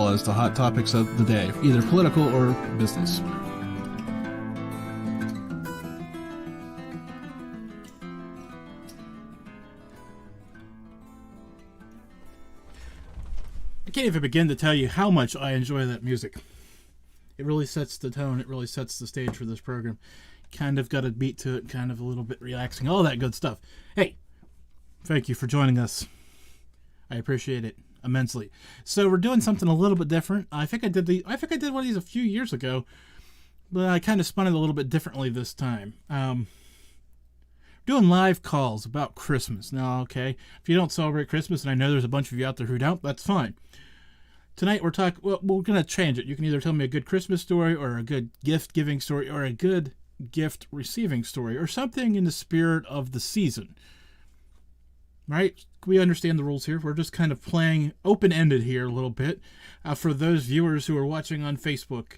well as the hot topics of the day, either political or business. I can't even begin to tell you how much I enjoy that music. It really sets the tone. It really sets the stage for this program. Kind of got a beat to it, kind of a little bit relaxing, all that good stuff. Hey, thank you for joining us. I appreciate it immensely. So we're doing something a little bit different. I think I did one of these a few years ago, but I kind of spun it a little bit differently this time. Doing live calls about Christmas. Now, okay, if you don't celebrate Christmas, and I know there's a bunch of you out there who don't, that's fine. Tonight we're going to change it. You can either tell me a good Christmas story or a good gift-giving story or a good gift-receiving story or something in the spirit of the season. Right? We understand the rules here. We're just kind of playing open-ended here a little bit. For those viewers who are watching on Facebook,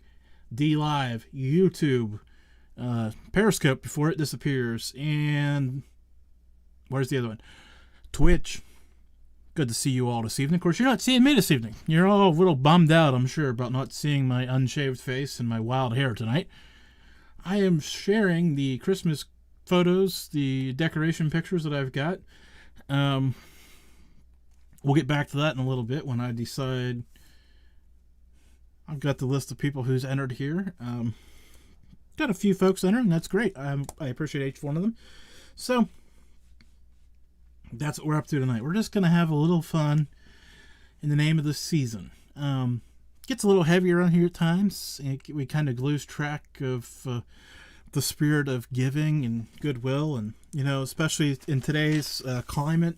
DLive, YouTube, Periscope before it disappears, and where's the other one? Twitch. Good to see you all this evening. Of course, you're not seeing me this evening. You're all a little bummed out, I'm sure, about not seeing my unshaved face and my wild hair tonight. I am sharing the Christmas photos, the decoration pictures that I've got. We'll get back to that in a little bit when I decide. I've got the list of people who's entered here. Got a few folks entering. That's great. I appreciate each one of them. So that's what we're up to tonight. We're just going to have a little fun in the name of the season. Gets a little heavier around here at times. We kind of lose track of the spirit of giving and goodwill. And, especially in today's climate,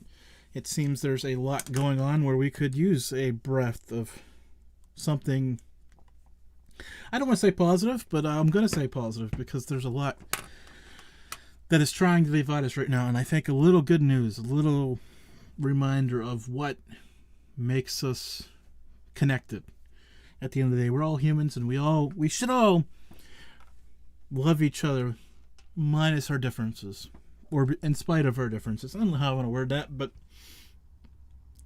it seems there's a lot going on where we could use a breath of something. I don't want to say positive, but I'm going to say positive because there's a lot that is trying to divide us right now. And I think a little good news, a little reminder of what makes us connected. At the end of the day, we're all humans, and we should all love each other minus our differences, or in spite of our differences. I don't know how I want to word that, but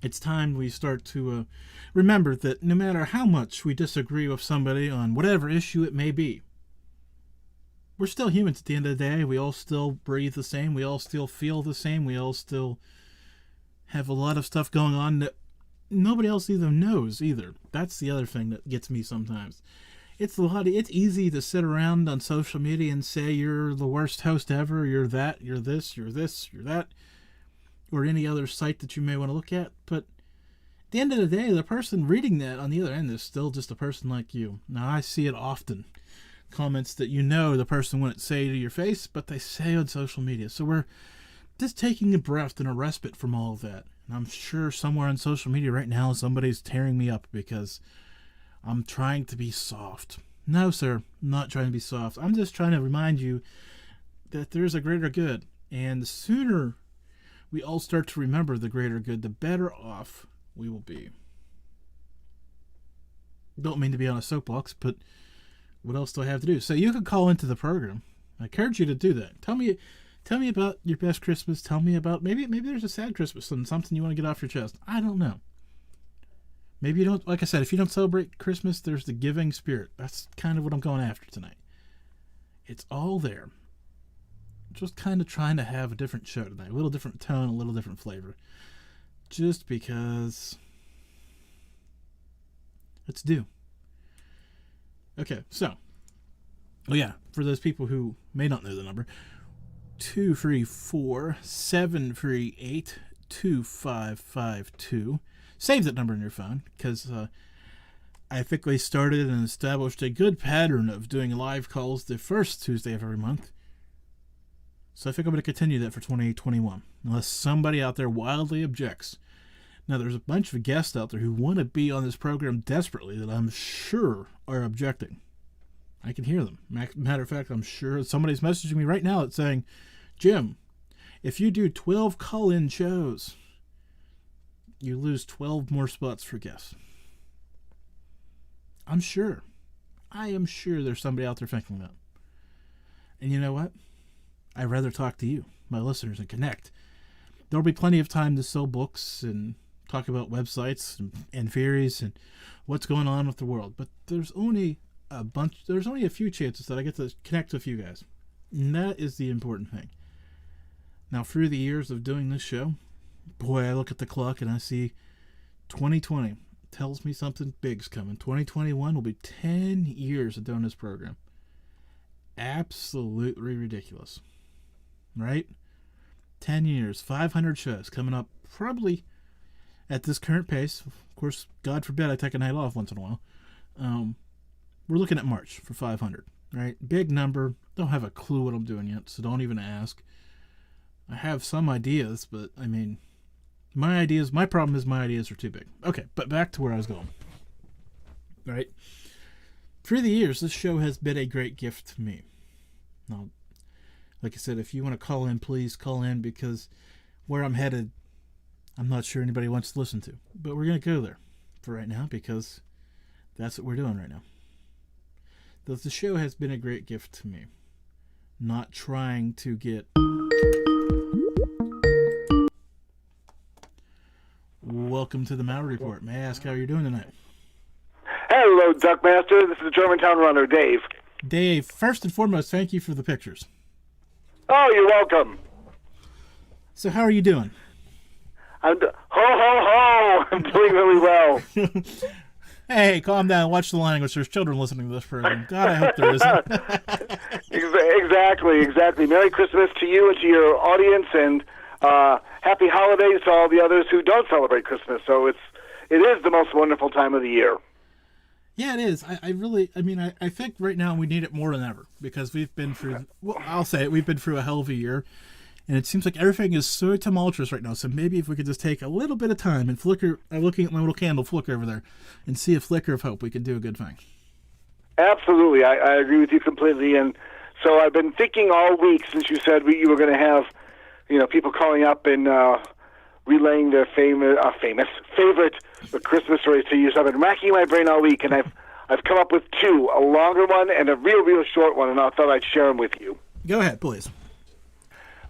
it's time we start to remember that no matter how much we disagree with somebody on whatever issue it may be, we're still humans at the end of the day. We all still breathe the same. We all still feel the same. We all still have a lot of stuff going on that nobody else even knows either. That's the other thing that gets me sometimes. It's easy to sit around on social media and say you're the worst host ever, you're that, you're this, you're that, or any other site that you may want to look at. But at the end of the day, the person reading that on the other end is still just a person like you. Now, I see it often. Comments that the person wouldn't say to your face, but they say on social media. So we're just taking a breath and a respite from all of that. And I'm sure somewhere on social media right now somebody's tearing me up because I'm trying to be soft. No, sir, I'm not trying to be soft. I'm just trying to remind you that there's a greater good. And the sooner we all start to remember the greater good, the better off we will be. Don't mean to be on a soapbox, but what else do I have to do? So you can call into the program. I encourage you to do that. Tell me about your best Christmas. Tell me about maybe there's a sad Christmas, something you want to get off your chest. I don't know. Maybe you don't. Like I said, if you don't celebrate Christmas, there's the giving spirit. That's kind of what I'm going after tonight. It's all there. Just kind of trying to have a different show tonight, a little different tone, a little different flavor. Just because it's due. Okay, so, for those people who may not know the number, 234-738-2552. Save that number in your phone, because I think we started and established a good pattern of doing live calls the first Tuesday of every month. So I think I'm going to continue that for 2021, unless somebody out there wildly objects. Now, there's a bunch of guests out there who want to be on this program desperately that I'm sure are objecting. I can hear them. Matter of fact, I'm sure somebody's messaging me right now that's saying, Jim, if you do 12 call-in shows, you lose 12 more spots for guests. I'm sure. I am sure there's somebody out there thinking that. And you know what? I'd rather talk to you, my listeners, and connect. There'll be plenty of time to sell books and talk about websites and theories and what's going on with the world. But there's only a few chances that I get to connect with you guys. And that is the important thing. Now, through the years of doing this show, boy, I look at the clock and I see 2020 tells me something big's coming. 2021 will be 10 years of doing this program. Absolutely ridiculous. Right? 10 years, 500 shows coming up probably at this current pace. Of course, God forbid I take a night off once in a while. We're looking at March for 500, right? Big number. Don't have a clue what I'm doing yet, so don't even ask. I have some ideas, but I mean, my problem is my ideas are too big. Okay, but back to where I was going. Right? Through the years, this show has been a great gift to me. Now, like I said, if you want to call in, please call in, because where I'm headed, I'm not sure anybody wants to listen to. But we're going to go there for right now, because that's what we're doing right now. The show has been a great gift to me. Not trying to get... Welcome to the Malliard Report. May I ask how you're doing tonight? Hello, Duckmaster. This is the Germantown runner, Dave. Dave, first and foremost, thank you for the pictures. Oh, you're welcome. So how are you doing? Ho, ho, ho! I'm doing really well. Hey, calm down. Watch the language. There's children listening to this program. God, I hope there isn't. Exactly. Merry Christmas to you and to your audience, and happy holidays to all the others who don't celebrate Christmas. So it is the most wonderful time of the year. Yeah, it is. I think right now we need it more than ever, because we've been through, well, I'll say it, we've been through a hell of a year, and it seems like everything is so tumultuous right now. So maybe if we could just take a little bit of time and flicker, I'm looking at my little candle flicker over there, and see a flicker of hope, we can do a good thing. Absolutely. I agree with you completely. And so I've been thinking all week since you said you were going to have, people calling up and relaying their famous favorite Christmas stories to you. So I've been racking my brain all week, and I've come up with two, a longer one and a real short one, and I thought I'd share them with you. Go ahead, please.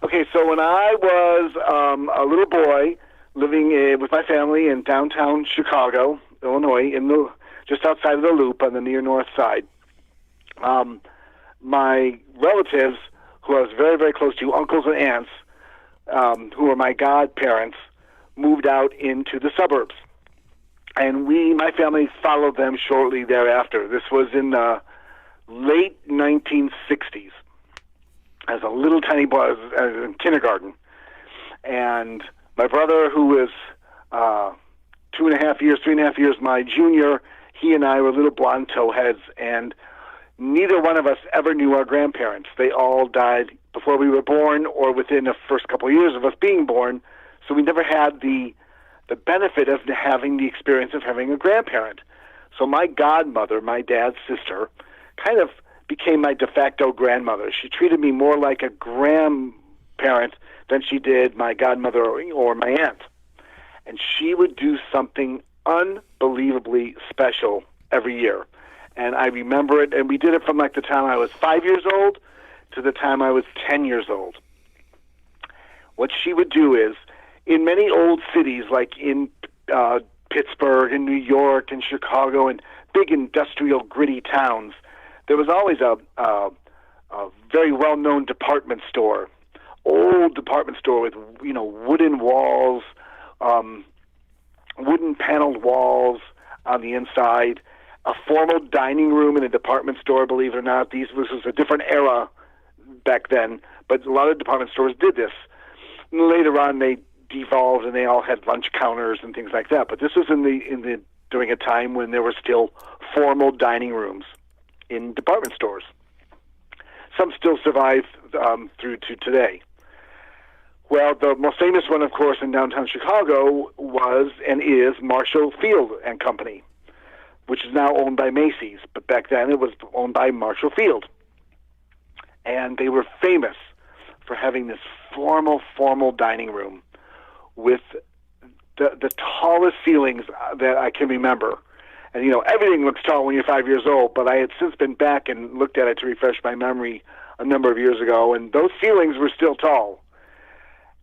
Okay, so when I was a little boy living with my family in downtown Chicago, Illinois, just outside of the Loop on the near north side, my relatives, who I was very, very close to, uncles and aunts, who were my godparents, moved out into the suburbs. And my family followed them shortly thereafter. This was in the late 1960s. As a little tiny boy, I was in kindergarten. And my brother, who was 3.5 years my junior, he and I were little blonde towheads, and neither one of us ever knew our grandparents. They all died before we were born or within the first couple of years of us being born, so we never had the benefit of having the experience of having a grandparent. So my godmother, my dad's sister, kind of became my de facto grandmother. She treated me more like a grandparent than she did my godmother or my aunt. And she would do something unbelievably special every year. And I remember it, and we did it from like the time I was 5 years old to the time I was 10 years old. What she would do is, in many old cities, like in Pittsburgh and New York and Chicago and big industrial gritty towns, there was always a very well-known department store, old department store with wooden walls, wooden paneled walls on the inside, a formal dining room in a department store. Believe it or not, this was a different era back then, but a lot of department stores did this. Later on, they devolved and they all had lunch counters and things like that. But this was during a time when there were still formal dining rooms in department stores. Some still survive through to today. Well, the most famous one, of course, in downtown Chicago was and is Marshall Field and Company, which is now owned by Macy's. But back then it was owned by Marshall Field. And they were famous for having this formal dining room with the tallest ceilings that I can remember. And, everything looks tall when you're 5 years old, but I had since been back and looked at it to refresh my memory a number of years ago, and those ceilings were still tall.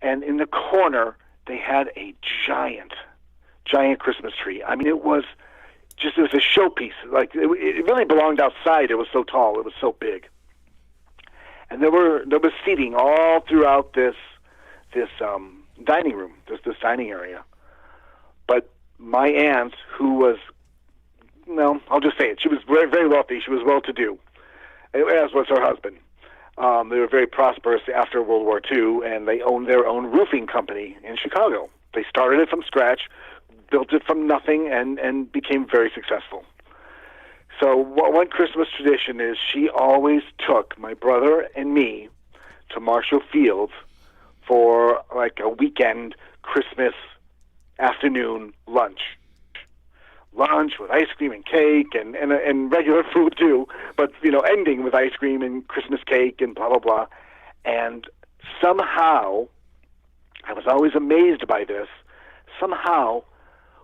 And in the corner, they had a giant giant Christmas tree. I mean, it was a showpiece. Like it really belonged outside. It was so tall. It was so big. And there was seating all throughout this dining room, this dining area. But my aunt, who was, I'll just say it, she was very, very wealthy. She was well-to-do, as was her husband. They were very prosperous after World War II, and they owned their own roofing company in Chicago. They started it from scratch, built it from nothing, and became very successful. So one Christmas tradition is she always took my brother and me to Marshall Fields for like a weekend Christmas afternoon lunch. Lunch with ice cream and cake and regular food too, but ending with ice cream and Christmas cake and blah blah blah. And somehow, I was always amazed by this. Somehow,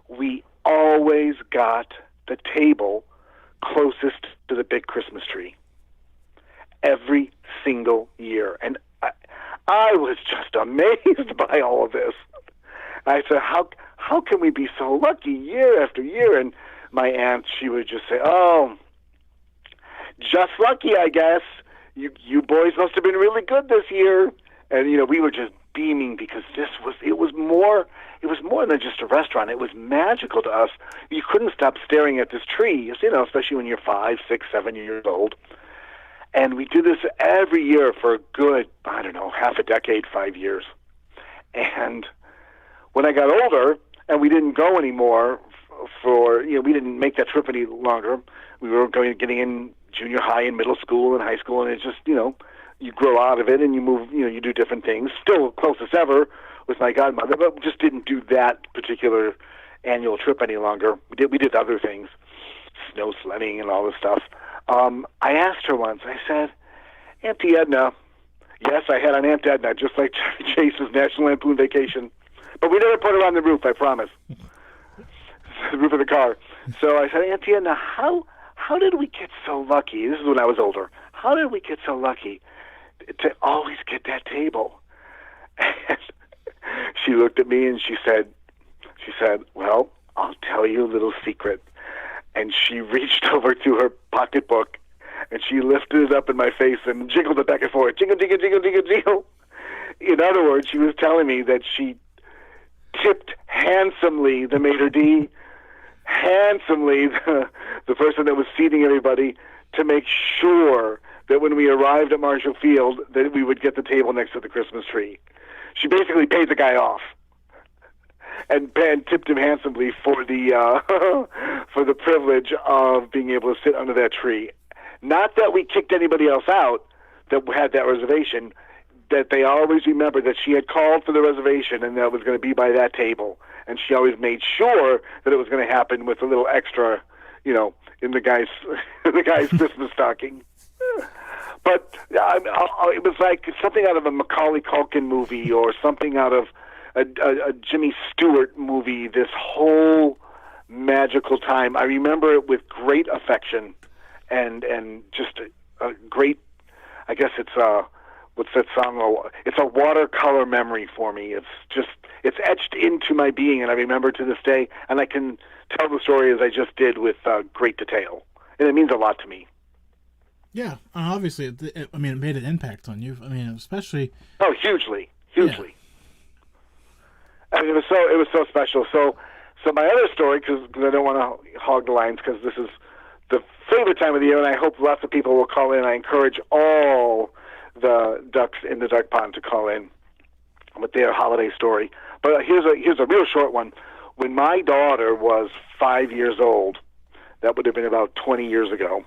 we always got the table closest to the big Christmas tree every single year, and I was just amazed by all of this. I said, how can we be so lucky year after year? And my aunt, she would just say, "Oh, just lucky, I guess. You boys must have been really good this year." And we were just beaming because it was more than just a restaurant. It was magical to us. You couldn't stop staring at this tree, especially when you're 5, 6, 7 years old. And we did this every year for a good, half a decade, 5 years. And when I got older and we didn't go anymore we didn't make that trip any longer. We were getting in junior high and middle school and high school, and it's just, you grow out of it and you move, you do different things. Still close as ever with my godmother, but we just didn't do that particular annual trip any longer. We did other things, snow sledding and all this stuff. I asked her once, I said, "Auntie Edna," yes, I had an Aunt Edna, just like Chase's National Lampoon Vacation, but we never put her on the roof, I promise. The roof of the car. So I said, "Auntie Edna, how did we get so lucky?" This is when I was older. How did we get so lucky to always get that table? And she looked at me and she said, "Well, I'll tell you a little secret." And she reached over to her pocketbook and she lifted it up in my face and jiggled it back and forth. Jingle, jingle, jingle, jingle, jingle. In other words, she was telling me that she tipped handsomely the maitre d', handsomely the person that was seating everybody, to make sure that when we arrived at Marshall Field that we would get the table next to the Christmas tree. She basically paid the guy off and tipped him handsomely for the for the privilege of being able to sit under that tree. Not that we kicked anybody else out that had that reservation, that they always remembered that she had called for the reservation and that it was going to be by that table. And she always made sure that it was going to happen with a little extra, in the guy's Christmas stocking. But it was like something out of a Macaulay Culkin movie or something out of a Jimmy Stewart movie, this whole magical time. I remember it with great affection and just a great, I guess it's what's that song? It's a watercolor memory for me. It's etched into my being, and I remember to this day, and I can tell the story as I just did with great detail. And it means a lot to me. Yeah, obviously, it made an impact on you. Especially... Oh, hugely. Yeah. It was so special. So my other story, because I don't want to hog the lines, because this is the favorite time of the year, and I hope lots of people will call in. I encourage all the ducks in the duck pond to call in with their holiday story. But here's a real short one. When my daughter was 5 years old, that would have been about 20 years ago,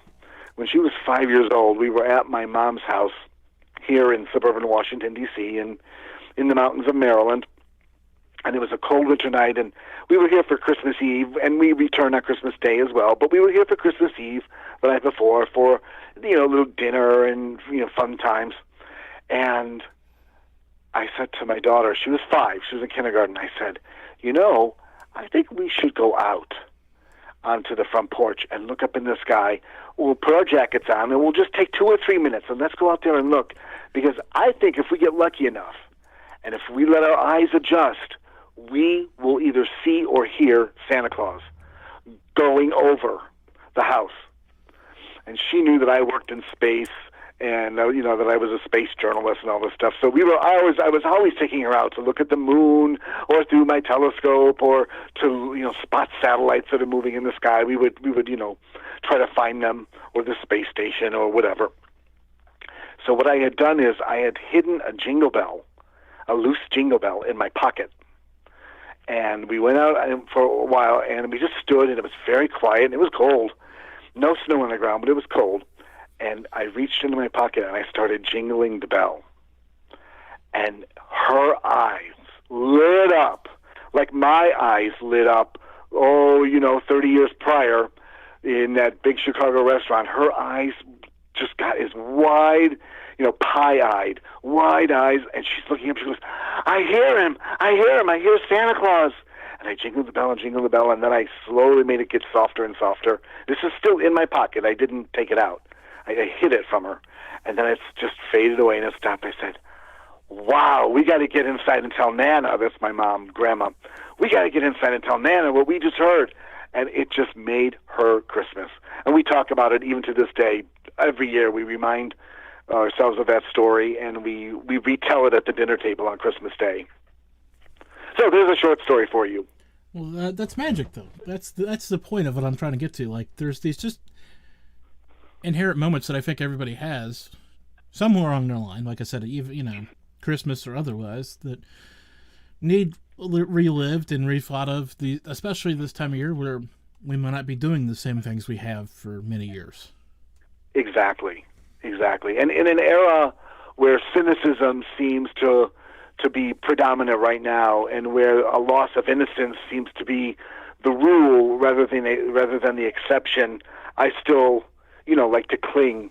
when she was 5 years old, we were at my mom's house here in suburban Washington, D.C., and in the mountains of Maryland. And it was a cold winter night, and we were here for Christmas Eve, and we returned on Christmas Day as well. But we were here for Christmas Eve the night before for, a little dinner and, fun times. And I said to my daughter, she was 5, she was in kindergarten, I said, I think we should go out onto the front porch and look up in the sky. We'll put our jackets on, and we'll just take 2 or 3 minutes, and let's go out there and look. Because I think if we get lucky enough, and if we let our eyes adjust, we will either see or hear Santa Claus going over the house. And she knew that I worked in space, and that I was a space journalist and all this stuff. So I was always taking her out to look at the moon, or through my telescope, or to spot satellites that are moving in the sky. We would try to find them, or the space station, or whatever. So what I had done is I had hidden a loose jingle bell in my pocket. And we went out for a while, and we just stood, and it was very quiet, and it was cold. No snow on the ground, but it was cold. And I reached into my pocket, and I started jingling the bell. And her eyes lit up like my eyes lit up, 30 years prior in that big Chicago restaurant. Her eyes just got as wide, pie-eyed, wide eyes, and she's looking up. She goes, I hear him, I hear Santa Claus. And I jingled the bell, and then I slowly made it get softer and softer. This is still in my pocket. I didn't take it out. I hid it from her, and then it just faded away, and it stopped. I said, wow, we got to get inside and tell Nana. That's my mom, Grandma. We got to get inside and tell Nana what we just heard. And it just made her Christmas. And we talk about it even to this day. Every year we remind ourselves of that story, and we retell it at the dinner table on Christmas Day. So there's a short story for you. Well, that's magic, though. That's the point of what I'm trying to get to. Like, there's these just inherent moments that I think everybody has somewhere along their line. Like I said, even Christmas or otherwise, that need relived and rethought of. Especially this time of year where we might not be doing the same things we have for many years. Exactly. And in an era where cynicism seems to be predominant right now, and where a loss of innocence seems to be the rule rather than the exception, I still like to cling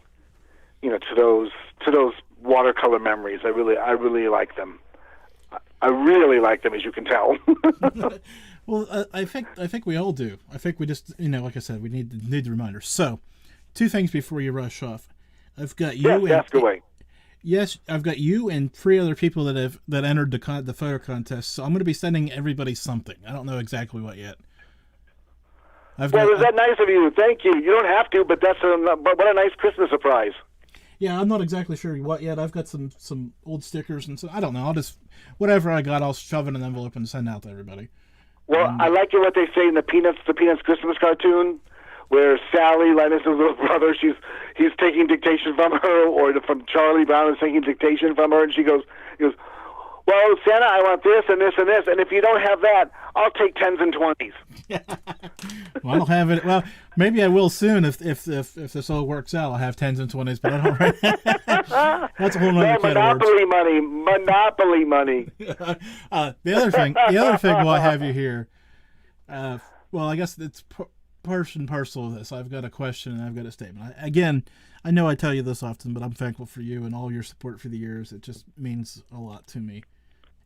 to those watercolor memories. I really like them. I really like them, as you can tell. Well, I think we all do. I think we just like I said, we need the reminder. So, two things before you rush off. I've got you. Yes, ask away. Yes, I've got you and 3 other people that entered the photo contest. So I'm going to be sending everybody something. I don't know exactly what yet. Is that nice of you? Thank you. You don't have to, but but what a nice Christmas surprise. Yeah, I'm not exactly sure what yet. I've got some old stickers and so I don't know. I'll just whatever I got, I'll shove in an envelope and send out to everybody. Well, I like what they say in the Peanuts Christmas cartoon, where Sally, Linus's little brother, he's taking dictation from her, or from Charlie Brown is taking dictation from her, and he goes, well, Santa, I want this and this and this, and if you don't have that, I'll take 10s and 20s. Well, I don't have it. Well, maybe I will soon if this all works out. I'll have 10s and 20s, but I don't. That's a whole nother can of words. Monopoly money. The other thing while I have you here, well, I guess it's part and parcel of this. I've got a question and I've got a statement. I know I tell you this often, but I'm thankful for you and all your support for the years. It just means a lot to me.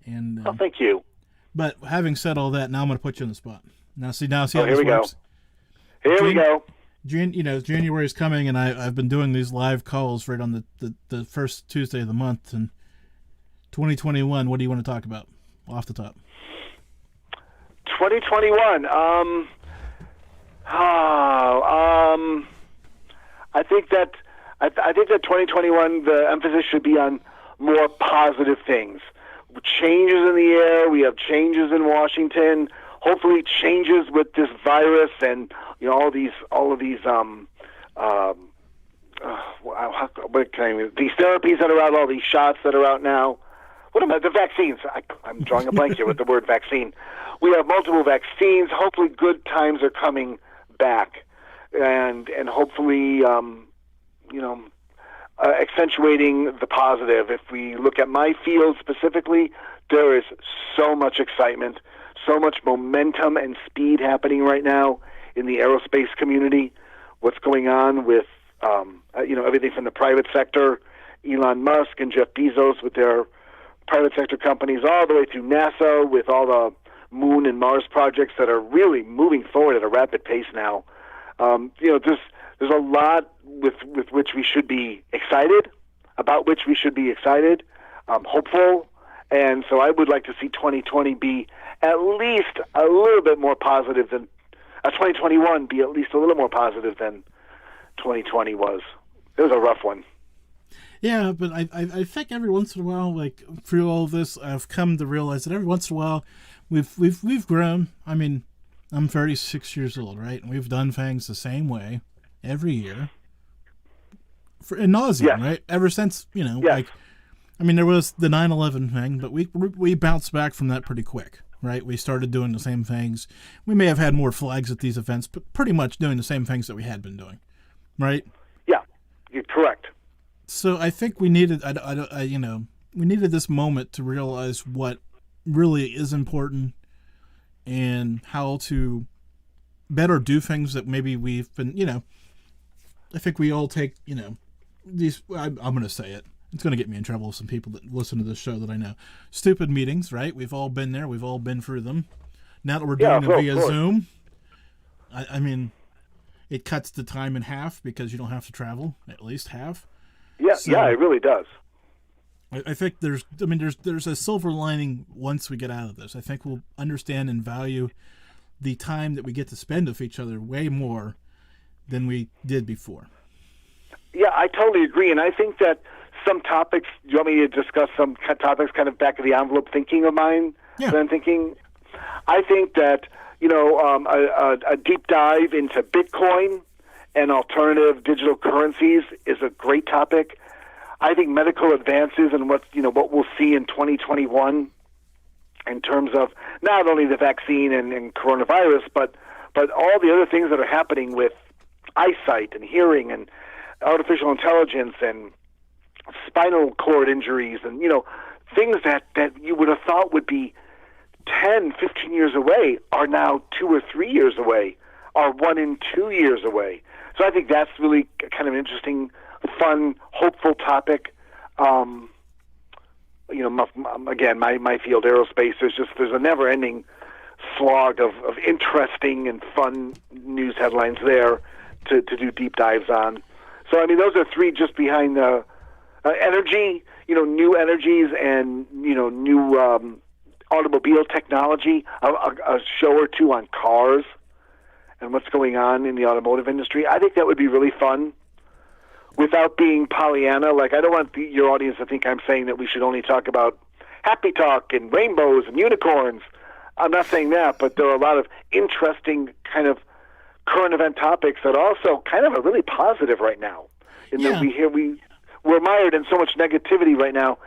And thank you. But having said all that, now I'm going to put you on the spot. Now see how this works. Here we go. January's coming, and I've been doing these live calls right on the first Tuesday of the month. And 2021, what do you want to talk about off the top? 2021. I think that 2021, the emphasis should be on more positive things. Changes in the air. We have changes in Washington. Hopefully, changes with this virus and all of these these therapies that are out, all these shots that are out now. The vaccines? I'm drawing a blank here with the word vaccine. We have multiple vaccines. Hopefully, good times are coming back, and hopefully, accentuating the positive. If we look at my field specifically, there is so much excitement, so much momentum and speed happening right now in the aerospace community. What's going on with everything from the private sector, Elon Musk and Jeff Bezos with their private sector companies, all the way through NASA with all the Moon and Mars projects that are really moving forward at a rapid pace now. There's a lot with which we should be excited, hopeful, And so I would like to see 2020 be at least a little bit more positive than 2021 be at least a little more positive than 2020 was. It was a rough one. Yeah, but I think every once in a while, like through all of this, I've come to realize that every once in a while, we've grown. I mean, I'm 36 years old, right? And we've done things the same way every year, for ad nauseam, right? Ever since, like, I mean, there was the 9/11 thing, but we bounced back from that pretty quick, right? We started doing the same things. We may have had more flags at these events, but pretty much doing the same things that we had been doing, right? Yeah, you're correct. So I think we needed, we needed this moment to realize what really is important and how to better do things that maybe we've been, I think we all take, these, I'm going to say it. It's going to get me in trouble with some people that listen to this show that I know. Stupid meetings, right? We've all been there. We've all been through them. Now that we're doing it via Zoom, I mean, it cuts the time in half because you don't have to travel, at least half. Yeah, it really does. I think there's a silver lining once we get out of this. I think we'll understand and value the time that we get to spend with each other way more than we did before. Yeah, I totally agree, and I think that some topics. Do you want me to discuss some topics, kind of back of the envelope thinking of mine? Yeah. That I'm thinking. I think that a deep dive into Bitcoin and alternative digital currencies is a great topic. I think medical advances and what we'll see in 2021 in terms of not only the vaccine and coronavirus, but all the other things that are happening with eyesight and hearing and artificial intelligence and spinal cord injuries and things that you would have thought would be 10, 15 years away are now 2 or 3 years away, are 1 and 2 years away. So I think that's really kind of an interesting, fun, hopeful topic. Again, my field, aerospace, there's a never-ending slog of interesting and fun news headlines there to do deep dives on. So, I mean, those are three just behind the energy, new energies and, new automobile technology, a show or two on cars and what's going on in the automotive industry. I think that would be really fun without being Pollyanna. Like, I don't want your audience to think I'm saying that we should only talk about happy talk and rainbows and unicorns. I'm not saying that, but there are a lot of interesting kind of current event topics that also kind of are really positive right now. We're mired in so much negativity right now.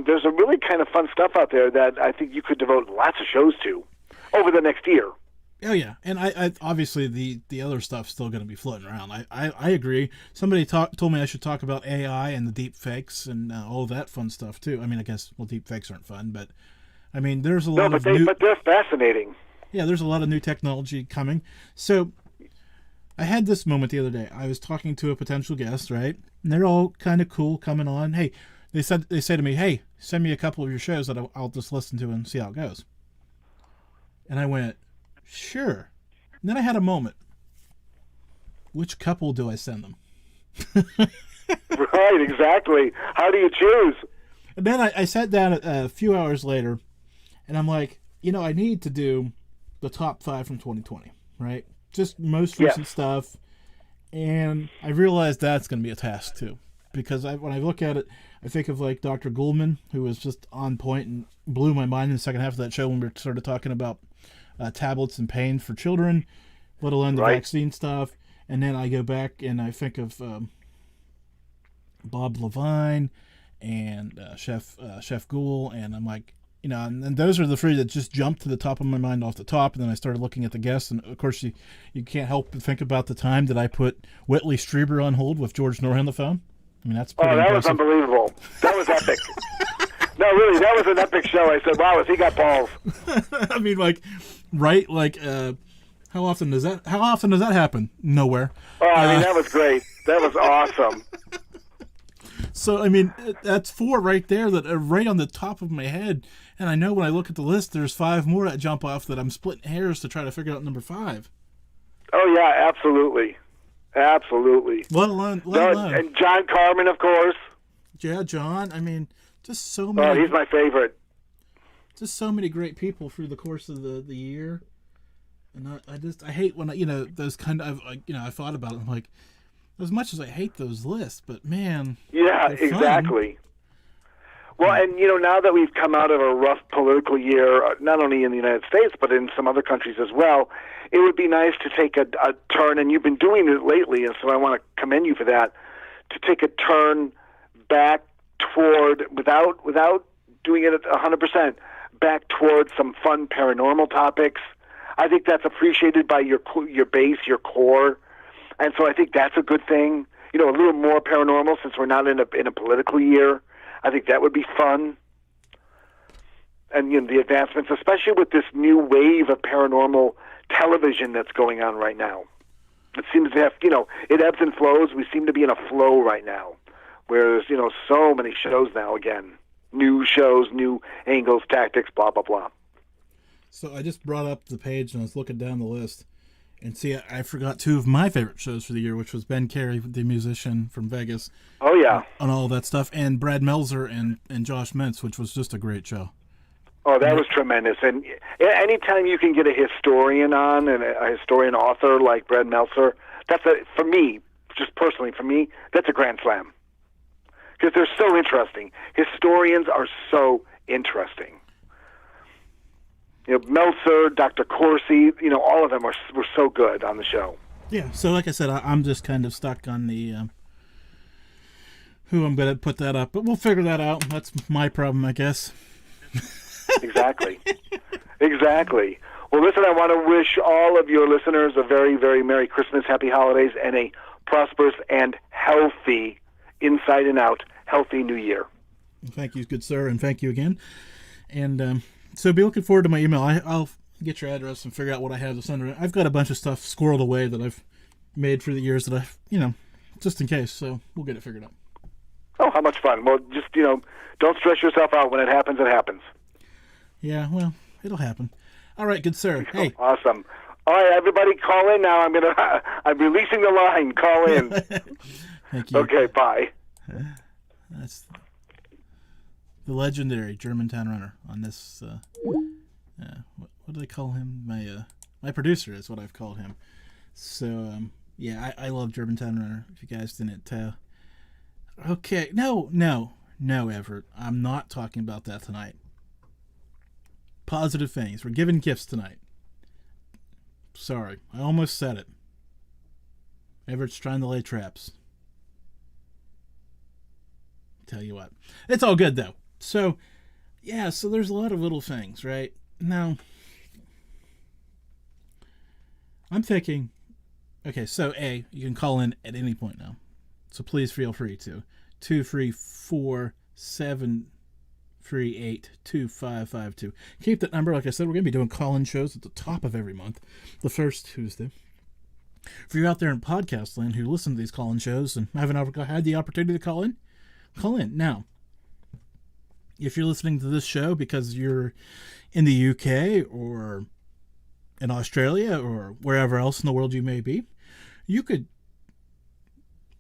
There's a really kind of fun stuff out there that I think you could devote lots of shows to over the next year. Oh yeah, and I obviously the other stuff's still going to be floating around. I agree. Somebody told me I should talk about AI and the deep fakes and all that fun stuff too. I mean, I guess deep fakes aren't fun, but I mean, there's a lot but they're fascinating. Yeah, there's a lot of new technology coming. So I had this moment the other day. I was talking to a potential guest, right? And they're all kind of cool coming on. Hey, they say to me, "Hey, send me a couple of your shows that I'll just listen to and see how it goes." And I went, "Sure." And then I had a moment. Which couple do I send them? Right, exactly. How do you choose? And then I sat down a few hours later, and I'm like, I need to do the top 5 from 2020, right? Just most recent stuff. And I realized that's going to be a task too. Because when I look at it, I think of like Dr. Goldman, who was just on point and blew my mind in the second half of that show when we started talking about tablets and pain for children, let alone the vaccine stuff. And then I go back and I think of Bob Levine and Chef Ghoul, and I'm like, and those are the three that just jumped to the top of my mind off the top. And then I started looking at the guests, and of course you can't help but think about the time that I put Whitley Strieber on hold with George Norrie on the phone. I mean, that's pretty impressive. Was unbelievable. That was epic. No, really, that was an epic show. I said, wow, has he got balls? I mean, how often does that happen? Nowhere. Oh, I mean, that was great. That was awesome. So, I mean, that's 4 right there that are right on the top of my head. And I know when I look at the list, there's 5 more that jump off that I'm splitting hairs to try to figure out number 5. Oh, yeah, absolutely. Absolutely. Let alone. And John Carmen, of course. Yeah, John. I mean, just so many. Oh, he's my favorite. just so many great people through the course of the year. And I hate when those kind of, I thought about it. I'm like, as much as I hate those lists, but man. Yeah, exactly. Well, and now that we've come out of a rough political year, not only in the United States, but in some other countries as well, it would be nice to take a turn, and you've been doing it lately, and so I want to commend you for that, to take a turn back toward, without doing it at 100%, back toward some fun paranormal topics. I think that's appreciated by your base, your core, and so I think that's a good thing. A little more paranormal since we're not in a political year. I think that would be fun. And the advancements, especially with this new wave of paranormal television that's going on right now. It seems to have, it ebbs and flows. We seem to be in a flow right now, where there's, so many shows now again. New shows, new angles, tactics, blah, blah, blah. So I just brought up the page and I was looking down the list. And see, I forgot two of my favorite shows for the year, which was Ben Carey, the musician from Vegas. Oh, yeah. And all that stuff. And Brad Meltzer and Josh Mintz, which was just a great show. Oh, that was tremendous. And anytime you can get a historian on, and a historian author like Brad Meltzer, for me, just personally for me, that's a grand slam. Because they're so interesting. Historians are so interesting. Meltzer, Dr. Corsi, all of them were so good on the show. Yeah, so like I said, I'm just kind of stuck on the who I'm going to put that up. But we'll figure that out. That's my problem, I guess. Exactly. Exactly. Well, listen, I want to wish all of your listeners a very, very Merry Christmas, Happy Holidays, and a prosperous and healthy, inside and out, healthy New Year. Thank you, good sir, and thank you again. And so be looking forward to my email. I'll get your address and figure out what I have to send. I've got a bunch of stuff squirreled away that I've made through the years that I've, just in case. So we'll get it figured out. Oh, how much fun. Well, just, don't stress yourself out. When it happens, it happens. Yeah, well, it'll happen. All right, good sir. Hey. Awesome. All right, everybody call in now. I'm releasing the line. Call in. Thank you. Okay, bye. That's the legendary Germantown runner on this. What do they call him? My producer is what I've called him. So I love Germantown runner. If you guys didn't. Okay, no, Everett. I'm not talking about that tonight. Positive things. We're giving gifts tonight. Sorry, I almost said it. Everett's trying to lay traps. Tell you what, it's all good though. So there's a lot of little things, right? Now, I'm thinking, okay, so you can call in at any point now. So please feel free to. 234-738-2552. Keep that number. Like I said, we're going to be doing call-in shows at the top of every month, the first Tuesday. If you're out there in podcast land who listen to these call-in shows and haven't ever had the opportunity to call in, call in. Now, if you're listening to this show because you're in the UK or in Australia or wherever else in the world you may be, you could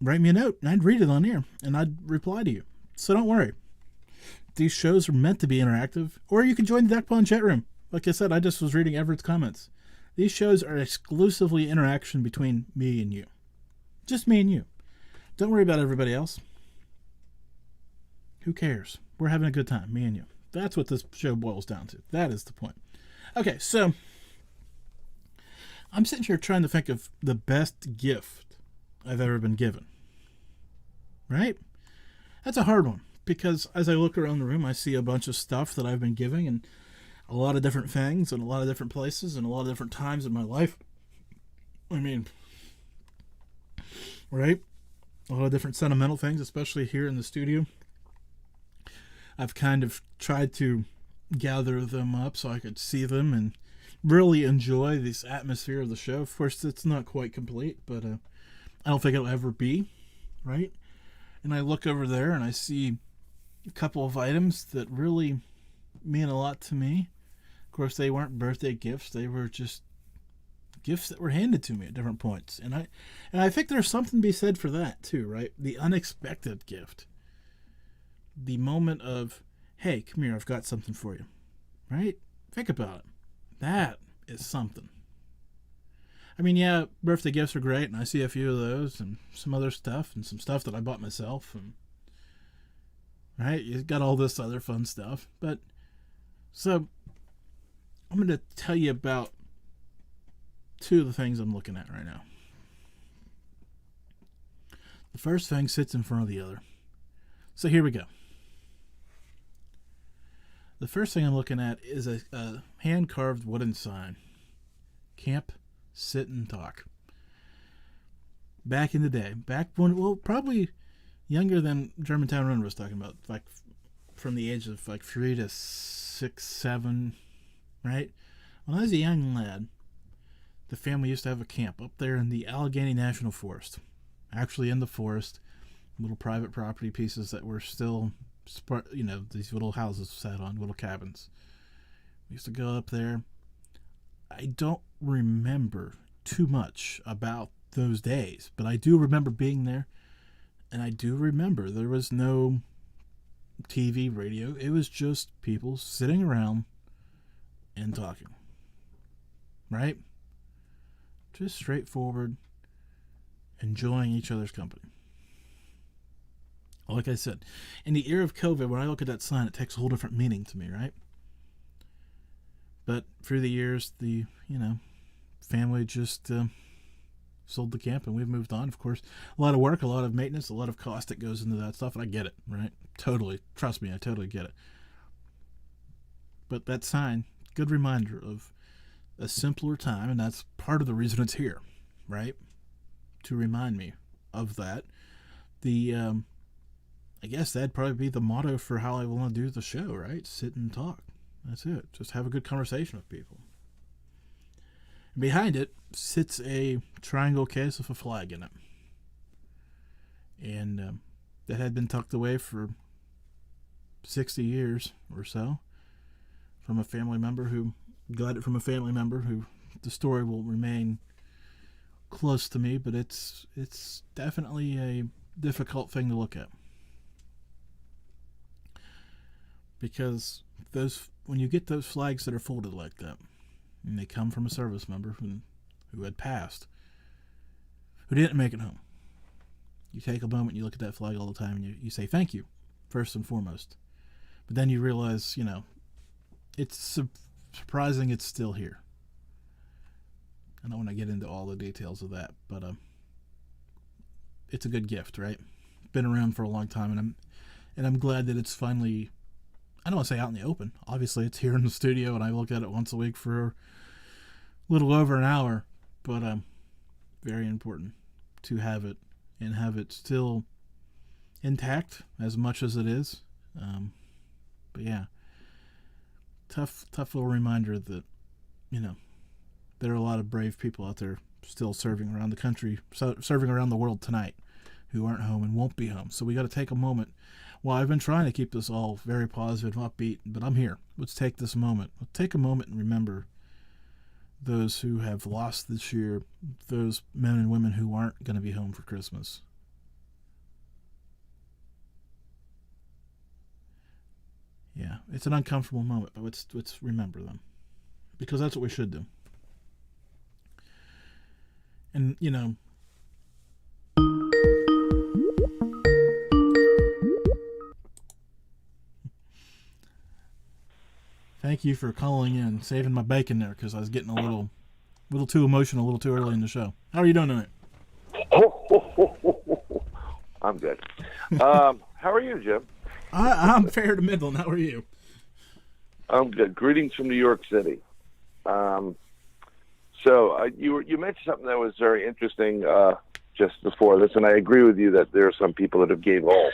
write me a note and I'd read it on air and I'd reply to you. So don't worry. These shows are meant to be interactive, or you can join the Deck Pond chat room. Like I said, I just was reading Everett's comments. These shows are exclusively interaction between me and you. Just me and you. Don't worry about everybody else. Who cares? We're having a good time, me and you. That's what this show boils down to. That is the point. Okay, so I'm sitting here trying to think of the best gift I've ever been given. Right? That's a hard one, because as I look around the room, I see a bunch of stuff that I've been giving, and a lot of different things, and a lot of different places, and a lot of different times in my life. I mean, right? A lot of different sentimental things, especially here in the studio. I've kind of tried to gather them up so I could see them and really enjoy this atmosphere of the show. Of course, it's not quite complete, but I don't think it'll ever be, right? And I look over there and I see a couple of items that really mean a lot to me. Of course, they weren't birthday gifts. They were just gifts that were handed to me at different points. And I think there's something to be said for that too, right? The unexpected gift. The moment of, hey, come here, I've got something for you. right? Think about it. That is something. I mean, yeah, birthday gifts are great, and I see a few of those, and some other stuff, and some stuff that I bought myself, and right, you got all this other fun stuff. But so I'm going to tell you about two of the things I'm looking at right now. The first thing sits in front of the other. So here we go. The first thing I'm looking at is a hand-carved wooden sign. Camp, sit, and talk. Back in the day. Back when, well, probably younger than Germantown Run was talking about. Like from the age of like 3 to 6, 7, right? When I was a young lad, the family used to have a camp up there in the Allegheny National Forest. Actually in the forest. Little private property pieces that were still, you know, these little houses sat on, little cabins. We used to go up there. I don't remember too much about those days, but I do remember being there, and I do remember there was no TV, radio. It was just people sitting around and talking. Right? Just straightforward, enjoying each other's company. Like I said, in the era of COVID, when I look at that sign, it takes a whole different meaning to me, right? But through the years, the, family just sold the camp and we've moved on. Of course, a lot of work, a lot of maintenance, a lot of cost that goes into that stuff, and I get it, right? Totally. Trust me, I totally get it. But that sign, good reminder of a simpler time, and that's part of the reason it's here, right? To remind me of that. I guess that'd probably be the motto for how I want to do the show, right? Sit and talk. That's it. Just have a good conversation with people. And behind it sits a triangle case with a flag in it. And that had been tucked away for 60 years or so from a family member who got it from a family member who the story will remain close to me, but it's definitely a difficult thing to look at. Because when you get those flags that are folded like that, and they come from a service member who had passed, who didn't make it home, you take a moment, you look at that flag all the time, and you say thank you, first and foremost. But then you realize, it's surprising it's still here. I don't want to get into all the details of that, but it's a good gift, right? Been around for a long time, and I'm glad that it's finally, I don't want to say out in the open. Obviously, it's here in the studio, and I look at it once a week for a little over an hour. But very important to have it and have it still intact as much as it is. But yeah, tough little reminder that there are a lot of brave people out there still serving around the country, serving around the world tonight, who aren't home and won't be home. So we got to take a moment. Well, I've been trying to keep this all very positive and upbeat, but I'm here. Let's take this moment. Let's take a moment and remember those who have lost this year, those men and women who aren't going to be home for Christmas. Yeah, it's an uncomfortable moment, but let's remember them, because that's what we should do. And, thank you for calling in, saving my bacon there, because I was getting a little too emotional, a little too early in the show. How are you doing tonight? I'm good. How are you, Jim? I'm fair to middle. How are you? I'm good. Greetings from New York City. So you mentioned something that was very interesting just before this, and I agree with you that there are some people that have gave all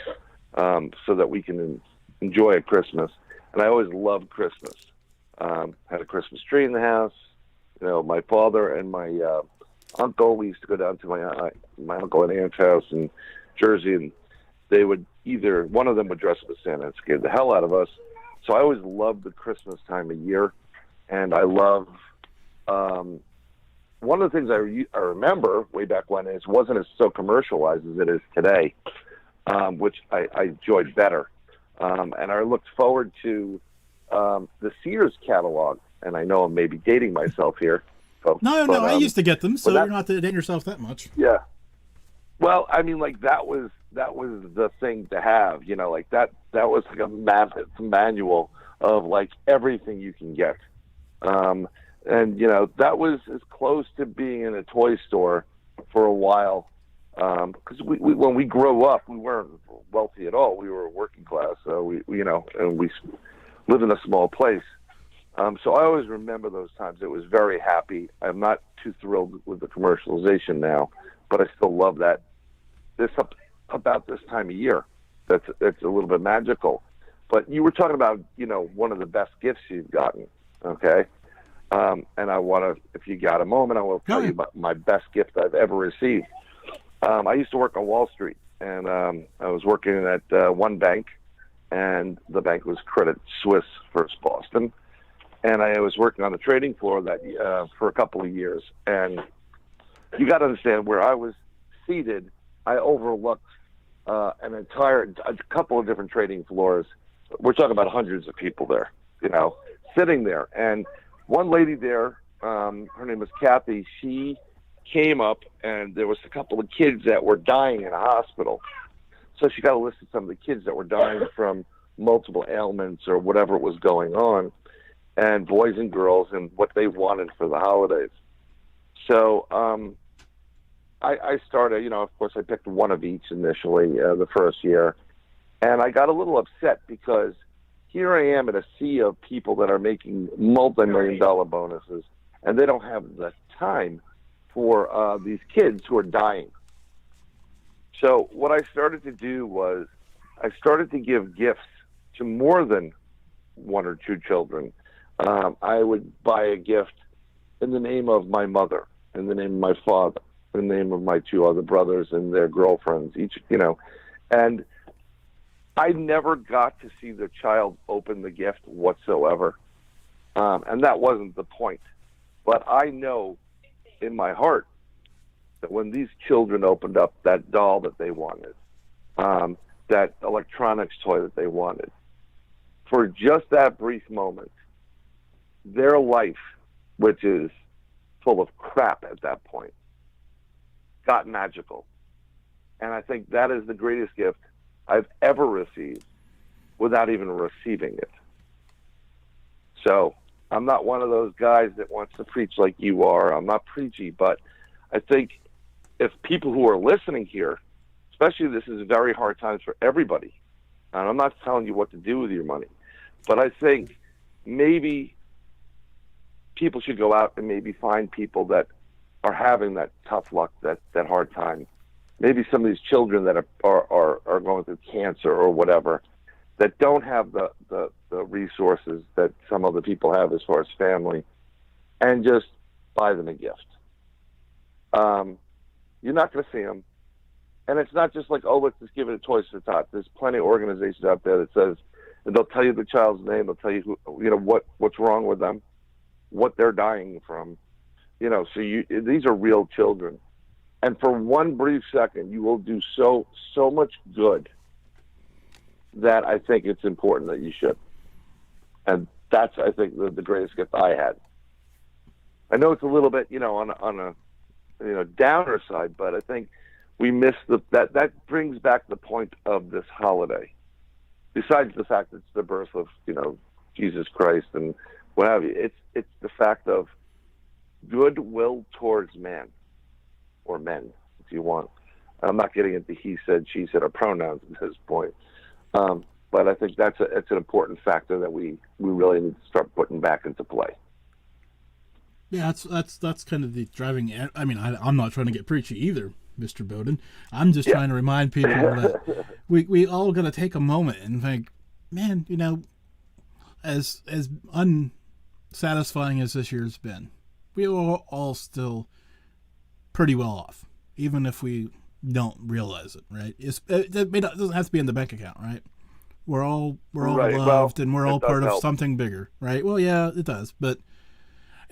so that we can enjoy a Christmas. And I always loved Christmas. Had a Christmas tree in the house. My father and my uncle, we used to go down to my uncle and aunt's house in Jersey, and they would one of them would dress up as Santa and scare the hell out of us. So I always loved the Christmas time of year, and I love one of the things I remember way back when is wasn't as so commercialized as it is today, which I enjoyed better. And I looked forward to the Sears catalog, and I know I'm maybe dating myself here, folks. No, I used to get them, so you're not dating yourself that much. Yeah. Well, I mean, like that was the thing to have, you know, like that was like a mammoth manual of like everything you can get. And you know, that was as close to being in a toy store for a while. Because we when we grew up, we weren't wealthy at all. We were working class. We you know, and we lived in a small place. So I always remember those times. It was very happy. I'm not too thrilled with the commercialization now, but I still love that. This about this time of year, that's a little bit magical. But you were talking about, you know, one of the best gifts you've gotten, okay? And I want to, if you got a moment, I will tell you about my best gift I've ever received. I used to work on Wall Street, and I was working at one bank, and the bank was Credit Suisse First Boston. And I was working on the trading floor for a couple of years. And you got to understand, where I was seated, I overlooked a couple of different trading floors. We're talking about hundreds of people there, you know, sitting there. And one lady there, her name was Kathy, she came up, and there was a couple of kids that were dying in a hospital. So she got a list of some of the kids that were dying from multiple ailments or whatever was going on, and boys and girls, and what they wanted for the holidays. So I started, you know, of course I picked one of each initially the first year, and I got a little upset because here I am at a sea of people that are making multi-million-dollar bonuses, and they don't have the time for these kids who are dying. So what I started to do was I started to give gifts to more than one or two children. I would buy a gift in the name of my mother, in the name of my father, in the name of my two other brothers and their girlfriends, each, you know, and I never got to see the child open the gift whatsoever. And that wasn't the point. But I know in my heart that when these children opened up that doll that they wanted, that electronics toy that they wanted, for just that brief moment, their life, which is full of crap at that point, got magical. And I think that is the greatest gift I've ever received without even receiving it. So I'm not one of those guys that wants to preach like you are. I'm not preachy, but I think if people who are listening here, especially this is very hard times for everybody, and I'm not telling you what to do with your money, but I think maybe people should go out and maybe find people that are having that tough luck, that hard time. Maybe some of these children that are going through cancer or whatever, that don't have the resources that some other people have as far as family, and just buy them a gift. You're not going to see them. And it's not just like, oh, let's just give it a Toys for Tots. There's plenty of organizations out there that says, and they'll tell you the child's name, they'll tell you who, you know, what's wrong with them, what they're dying from. You know, so these are real children. And for one brief second, you will do so much good that I think it's important that you should. And that's, I think, the greatest gift I had. I know it's a little bit, you know, on a you know, downer side, but I think we miss that brings back the point of this holiday. Besides the fact that it's the birth of, you know, Jesus Christ and what have you, it's the fact of goodwill towards man, or men, if you want. I'm not getting into he said, she said, or pronouns at this point. But I think it's an important factor that we really need to start putting back into play. Yeah, that's kind of the driving. I mean, I'm not trying to get preachy either, Mr. Bowden. I'm just trying to remind people that we all got to take a moment and think, man, you know, as unsatisfying as this year's been, we are all still pretty well off, even if we don't realize it, right? It doesn't have to be in the bank account, right? We're all right. loved, Well, and we're all part of help. something bigger, right? Well, yeah, it does, but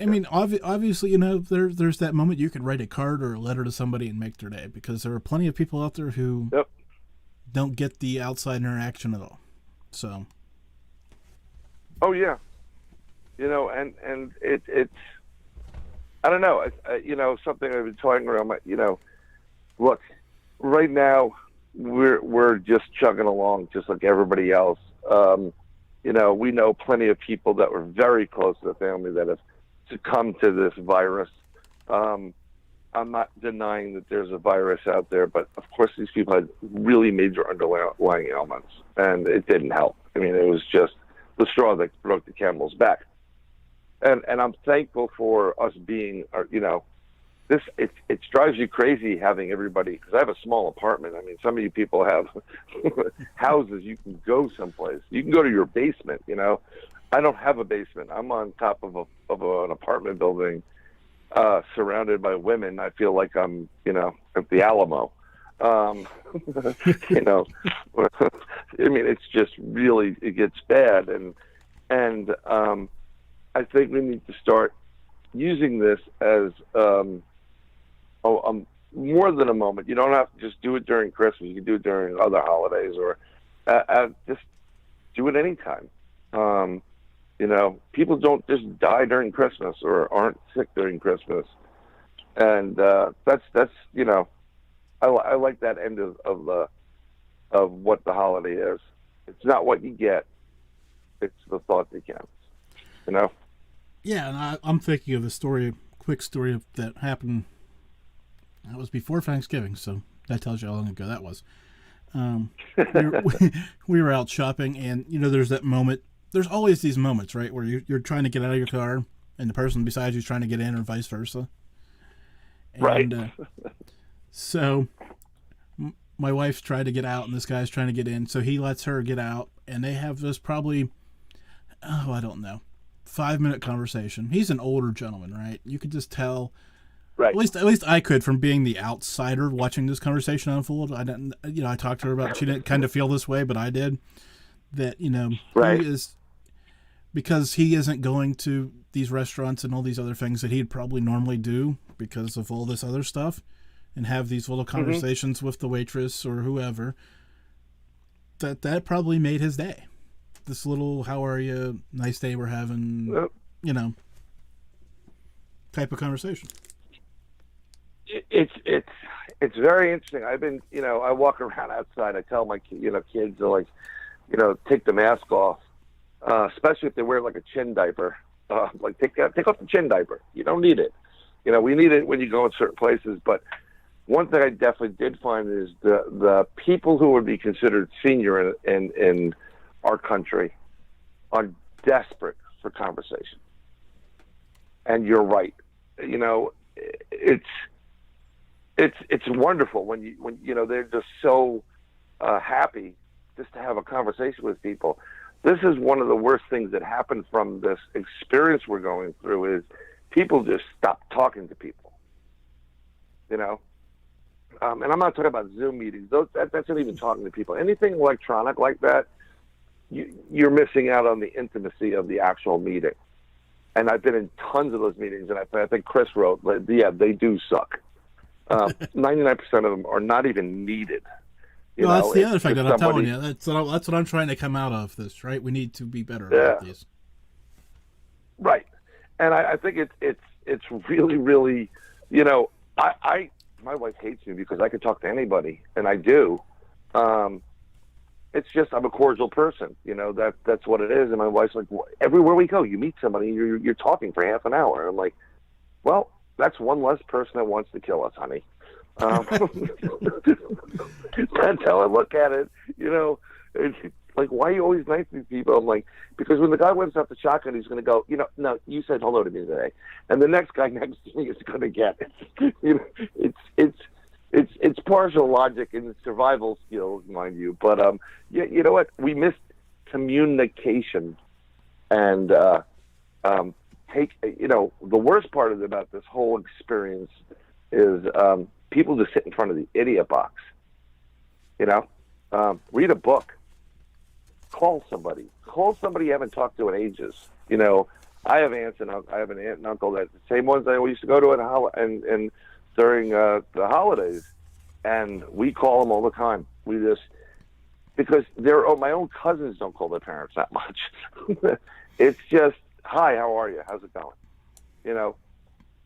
I mean, obviously, you know, there's that moment you could write a card or a letter to somebody and make their day, because there are plenty of people out there who don't get the outside interaction at all. So, Oh yeah, and it's I don't know, something I've been toying around. Look, right now we're just chugging along, just like everybody else. We know plenty of people that were very close to the family that have succumbed to this virus. I'm not denying that there's a virus out there, but of course these people had really major underlying ailments, and it didn't help. I mean, it was just the straw that broke the camel's back. And I'm thankful for us being, this, it drives you crazy having everybody, because I have a small apartment. I mean, some of you people have houses. You can go someplace. You can go to your basement, I don't have a basement. I'm on top of an apartment building, surrounded by women. I feel like I'm, at the Alamo. I mean, it's just really, it gets bad. And I think we need to start using this as more than a moment. You don't have to just do it during Christmas. You can do it during other holidays, or just do it anytime. People don't just die during Christmas or aren't sick during Christmas. And that's I like that end of what the holiday is. It's not what you get; it's the thought that counts. Yeah, and I'm thinking of a quick story that happened. That was before Thanksgiving, so that tells you how long ago that was. We were out shopping, and there's that moment. There's always these moments, right, where you're trying to get out of your car, and the person beside you is trying to get in, or vice versa. And, right. So my wife's tried to get out, and this guy's trying to get in, so he lets her get out, and they have this probably, I don't know, 5-minute conversation. He's an older gentleman, right? You could just tell. Right. At least I could, from being the outsider watching this conversation unfold. I didn't, I talked to her about, she didn't kind of feel this way, but I did. That, right. He is, because he isn't going to these restaurants and all these other things that he'd probably normally do because of all this other stuff, and have these little conversations with the waitress or whoever, that probably made his day. This little, how are you, nice day we're having, type of conversation. It's very interesting. I've been, I walk around outside. I tell my kids to take the mask off, especially if they wear like a chin diaper. Take off the chin diaper. You don't need it. We need it when you go in certain places. But one thing I definitely did find is the people who would be considered senior in our country are desperate for conversation. And you're right. It's wonderful when they're just so happy just to have a conversation with people. This is one of the worst things that happened from this experience we're going through, is people just stop talking to people. And I'm not talking about Zoom meetings. That's not even talking to people. Anything electronic like that, you're missing out on the intimacy of the actual meeting. And I've been in tons of those meetings, and I think Chris wrote, yeah, they do suck. 99% of them are not even needed. That's the other thing that I'm telling you. That's what I'm trying to come out of this, right? We need to be better about these. Right. And I think it's really, really, my wife hates me because I can talk to anybody, and I do. It's just, I'm a cordial person, that's what it is. And my wife's like, everywhere we go, you meet somebody, you're talking for half an hour. And I'm like, well, that's one less person that wants to kill us, honey. That's how I look at it. It's like, why are you always nice to these people? I'm like, because when the guy whips out the shotgun, he's going to go, no, you said hello to me today. And the next guy next to me is going to get it. It's partial logic and survival skills, mind you. But you know what? We missed communication, and the worst part about this whole experience is people just sit in front of the idiot box. Read a book. Call somebody you haven't talked to in ages. I have aunts and I have an aunt and uncle, that the same ones I used to go to and during the holidays, and we call them all the time. Because my own cousins don't call their parents that much, It's just, hi, how are you? How's it going?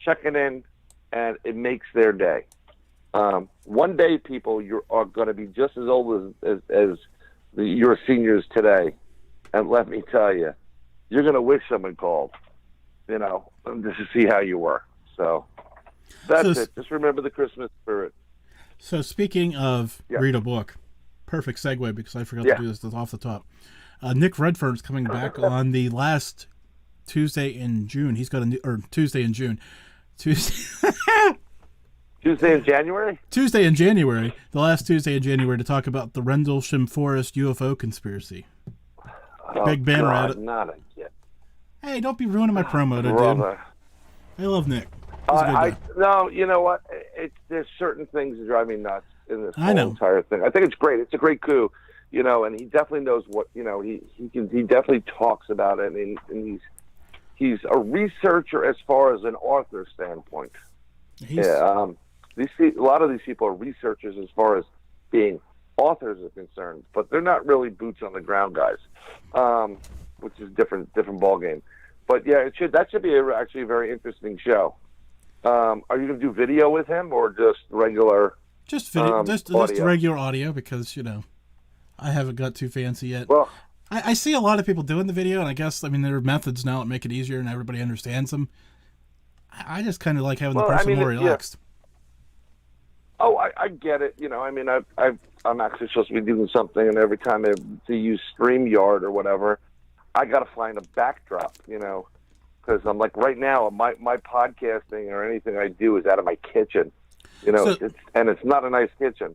Checking in, and it makes their day. One day, people, are going to be just as old as your seniors today. And let me tell you, you're going to wish someone called, just to see how you were. So that's it. Just remember the Christmas spirit. So speaking of read a book, perfect segue because I forgot to do this off the top. Nick Redfern's coming back on the last Tuesday in June. He's got Tuesday in June. Tuesday in January? Tuesday in January. The last Tuesday in January to talk about the Rendlesham Forest UFO conspiracy. Big banner at it. Not again. Hey, don't be ruining my promo, dude. I love Nick. No, you know what? There's certain things that drive me nuts in this whole entire thing. I think it's great. It's a great coup, and he definitely knows what, he definitely talks about it, and he's a researcher as far as an author standpoint. A lot of these people are researchers as far as being authors are concerned, but they're not really boots on the ground guys, which is different ballgame. But yeah, that should be actually a very interesting show. Are you going to do video with him or just regular? Just video, just regular audio because I haven't got too fancy yet. Well, I see a lot of people doing the video, and I guess there are methods now that make it easier and everybody understands them. I just kind of like having the person more relaxed. Yeah. Oh, I get it. I'm actually supposed to be doing something, and every time I use StreamYard or whatever, I got to find a backdrop, because I'm like right now my podcasting or anything I do is out of my kitchen, it's not a nice kitchen.